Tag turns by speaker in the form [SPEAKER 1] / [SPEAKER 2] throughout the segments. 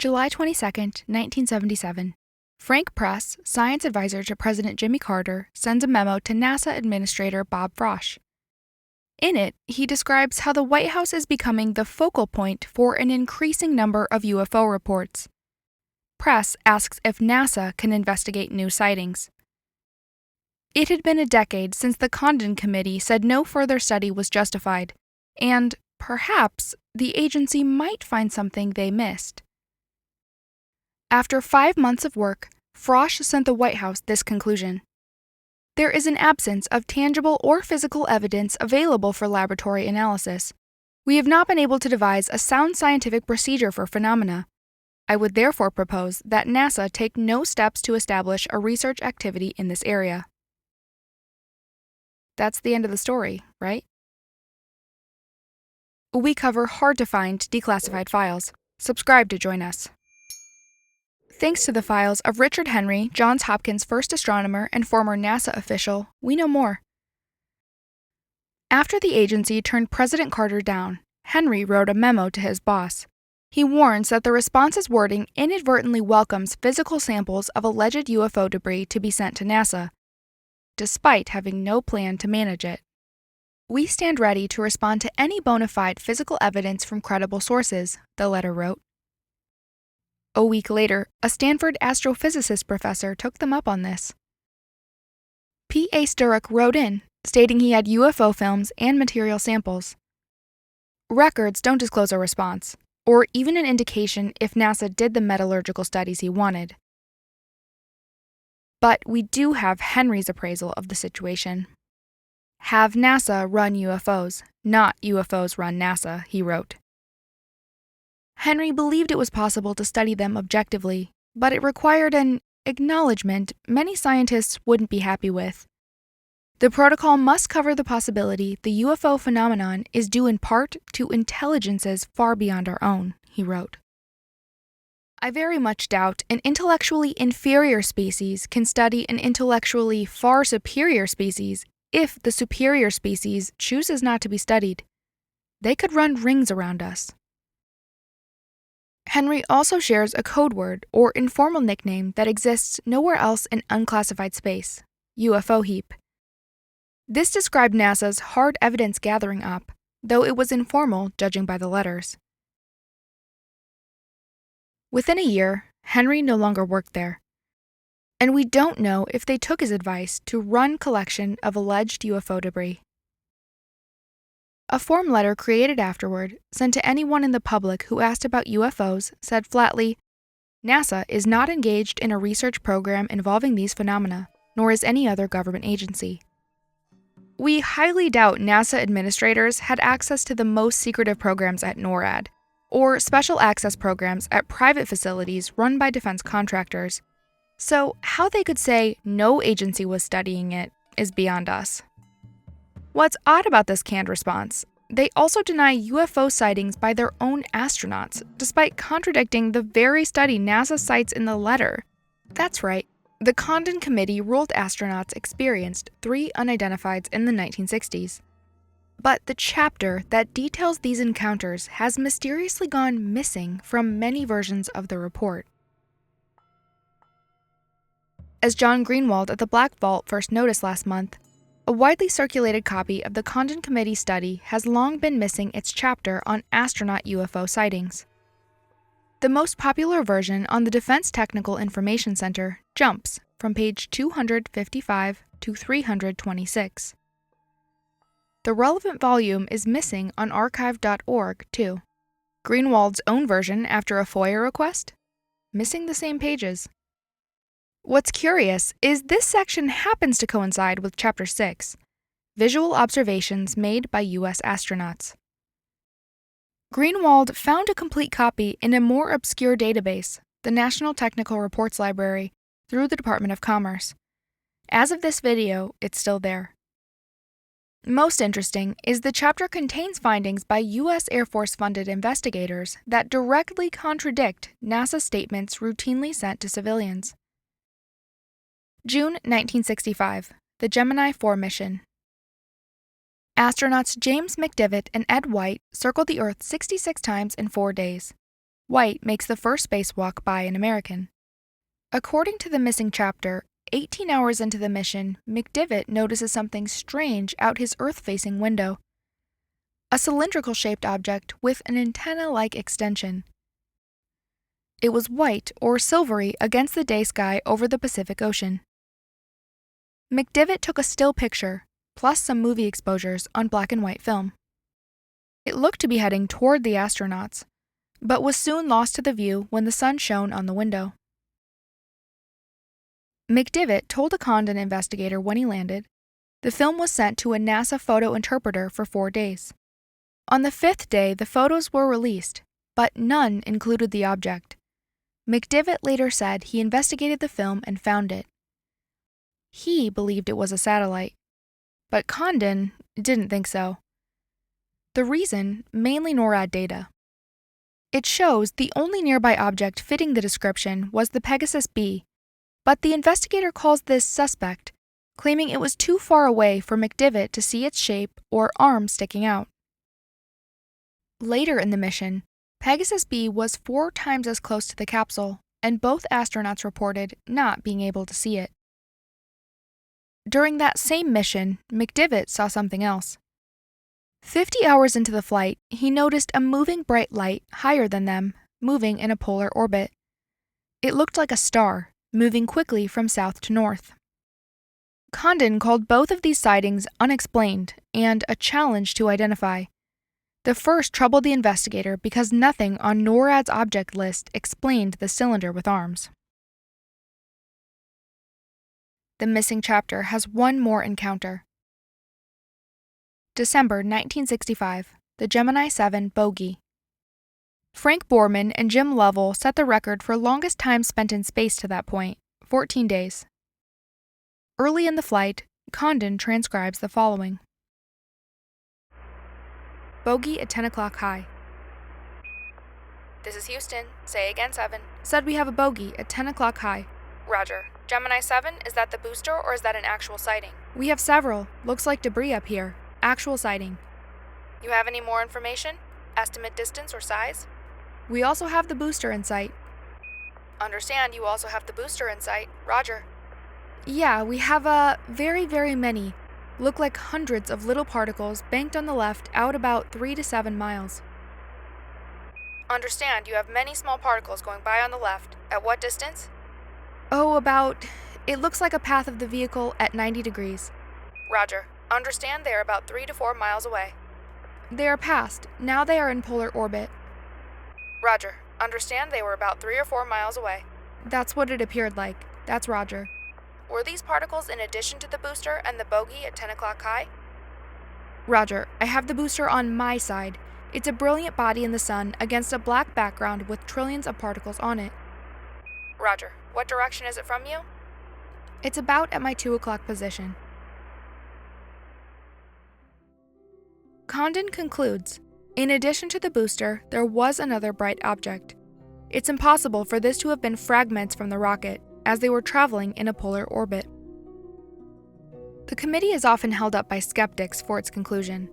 [SPEAKER 1] July 22, 1977. Frank Press, science advisor to President Jimmy Carter, sends a memo to NASA Administrator Bob Frosch. In it, he describes how the White House is becoming the focal point for an increasing number of UFO reports. Press asks if NASA can investigate new sightings. It had been a decade since the Condon Committee said no further study was justified, and, perhaps, the agency might find something they missed. After 5 months of work, Frosch sent the White House this conclusion: there is an absence of tangible or physical evidence available for laboratory analysis. We have not been able to devise a sound scientific procedure for phenomena. I would therefore propose that NASA take no steps to establish a research activity in this area. That's the end of the story, right? We cover hard-to-find declassified files. Subscribe to join us. Thanks to the files of Richard Henry, Johns Hopkins first astronomer and former NASA official, we know more. After the agency turned President Carter down, Henry wrote a memo to his boss. He warns that the response's wording inadvertently welcomes physical samples of alleged UFO debris to be sent to NASA, despite having no plan to manage it. We stand ready to respond to any bona fide physical evidence from credible sources, the letter wrote. A week later, a Stanford astrophysicist professor took them up on this. P.A. Sturrock wrote in, stating he had UFO films and material samples. Records don't disclose a response, or even an indication if NASA did the metallurgical studies he wanted. But we do have Henry's appraisal of the situation. Have NASA run UFOs, not UFOs run NASA, he wrote. Henry believed it was possible to study them objectively, but it required an acknowledgement many scientists wouldn't be happy with. The protocol must cover the possibility the UFO phenomenon is due in part to intelligences far beyond our own, he wrote. I very much doubt an intellectually inferior species can study an intellectually far superior species if the superior species chooses not to be studied. They could run rings around us. Henry also shares a code word or informal nickname that exists nowhere else in unclassified space, UFO heap. This described NASA's hard evidence gathering op, though it was informal judging by the letters. Within a year, Henry no longer worked there, and we don't know if they took his advice to run collection of alleged UFO debris. A form letter created afterward, sent to anyone in the public who asked about UFOs, said flatly, NASA is not engaged in a research program involving these phenomena, nor is any other government agency. We highly doubt NASA administrators had access to the most secretive programs at NORAD, or special access programs at private facilities run by defense contractors, so how they could say no agency was studying it is beyond us. What's odd about this canned response, they also deny UFO sightings by their own astronauts, despite contradicting the very study NASA cites in the letter. That's right, the Condon Committee ruled astronauts experienced 3 unidentifieds in the 1960s. But the chapter that details these encounters has mysteriously gone missing from many versions of the report. As John Greenwald at the Black Vault first noticed last month, a widely circulated copy of the Condon Committee study has long been missing its chapter on astronaut UFO sightings. The most popular version on the Defense Technical Information Center jumps from page 255 to 326. The relevant volume is missing on archive.org, too. Greenwald's own version after a FOIA request? Missing the same pages. What's curious is this section happens to coincide with Chapter 6, Visual Observations Made by U.S. Astronauts. Greenwald found a complete copy in a more obscure database, the National Technical Reports Library, through the Department of Commerce. As of this video, it's still there. Most interesting is the chapter contains findings by U.S. Air Force-funded investigators that directly contradict NASA statements routinely sent to civilians. June 1965, the Gemini 4 mission. Astronauts James McDivitt and Ed White circled the Earth 66 times in 4 days. White makes the first spacewalk by an American. According to the missing chapter, 18 hours into the mission, McDivitt notices something strange out his Earth-facing window. A cylindrical-shaped object with an antenna-like extension. It was white or silvery against the day sky over the Pacific Ocean. McDivitt took a still picture, plus some movie exposures on black and white film. It looked to be heading toward the astronauts, but was soon lost to the view when the sun shone on the window. McDivitt told a Condon investigator when he landed, the film was sent to a NASA photo interpreter for 4 days. On the 5th day, the photos were released, but none included the object. McDivitt later said he investigated the film and found it. He believed it was a satellite, but Condon didn't think so. The reason, mainly NORAD data. It shows the only nearby object fitting the description was the Pegasus B, but the investigator calls this suspect, claiming it was too far away for McDivitt to see its shape or arm sticking out. Later in the mission, Pegasus B was 4 times as close to the capsule, and both astronauts reported not being able to see it. During that same mission, McDivitt saw something else. 50 hours into the flight, he noticed a moving bright light higher than them, moving in a polar orbit. It looked like a star, moving quickly from south to north. Condon called both of these sightings unexplained and a challenge to identify. The first troubled the investigator because nothing on NORAD's object list explained the cylinder with arms. The missing chapter has one more encounter. December 1965, the Gemini 7 bogey. Frank Borman and Jim Lovell set the record for longest time spent in space to that point, 14 days. Early in the flight, Condon transcribes the following. Bogey at 10 o'clock high. This is Houston. Say again, 7. Said we have a bogey at 10 o'clock high. Roger. Gemini 7, is that the booster or is that an actual sighting? We have several. Looks like debris up here. Actual sighting. You have any more information? Estimate distance or size? We also have the booster in sight. Understand you also have the booster in sight. Roger. Yeah, we have very, very many. Look like hundreds of little particles banked on the left out about 3 to 7 miles. Understand you have many small particles going by on the left. At what distance? Oh, it looks like a path of the vehicle at 90 degrees. Roger. Understand they are about 3 to 4 miles away. They are past. Now they are in polar orbit. Roger. Understand they were about 3 or 4 miles away. That's what it appeared like. That's Roger. Were these particles in addition to the booster and the bogey at 10 o'clock high? Roger. I have the booster on my side. It's a brilliant body in the sun against a black background with trillions of particles on it. Roger. What direction is it from you? It's about at my 2 o'clock position. Condon concludes, in addition to the booster, there was another bright object. It's impossible for this to have been fragments from the rocket, as they were traveling in a polar orbit. The committee is often held up by skeptics for its conclusion,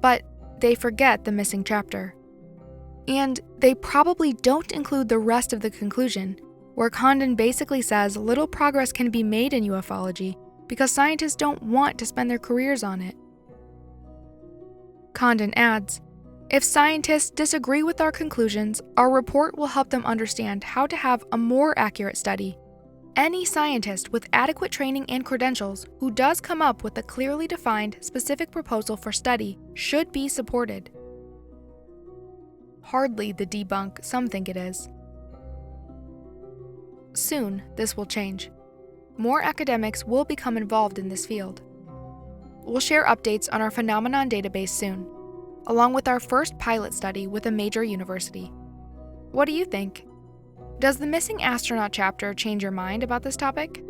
[SPEAKER 1] but they forget the missing chapter. And they probably don't include the rest of the conclusion, where Condon basically says little progress can be made in ufology because scientists don't want to spend their careers on it. Condon adds, if scientists disagree with our conclusions, our report will help them understand how to have a more accurate study. Any scientist with adequate training and credentials who does come up with a clearly defined, specific proposal for study should be supported. Hardly the debunk some think it is. Soon, this will change. More academics will become involved in this field. We'll share updates on our phenomenon database soon, along with our first pilot study with a major university. What do you think? Does the missing astronaut chapter change your mind about this topic?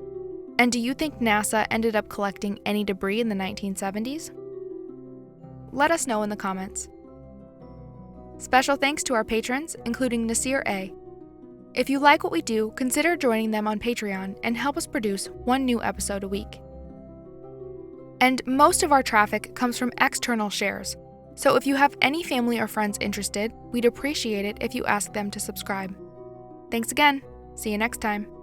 [SPEAKER 1] And do you think NASA ended up collecting any debris in the 1970s? Let us know in the comments. Special thanks to our patrons, including Nasir A. If you like what we do, consider joining them on Patreon and help us produce 1 new episode a week. And most of our traffic comes from external shares, So if you have any family or friends interested, we'd appreciate it if you ask them to subscribe. Thanks again. See you next time.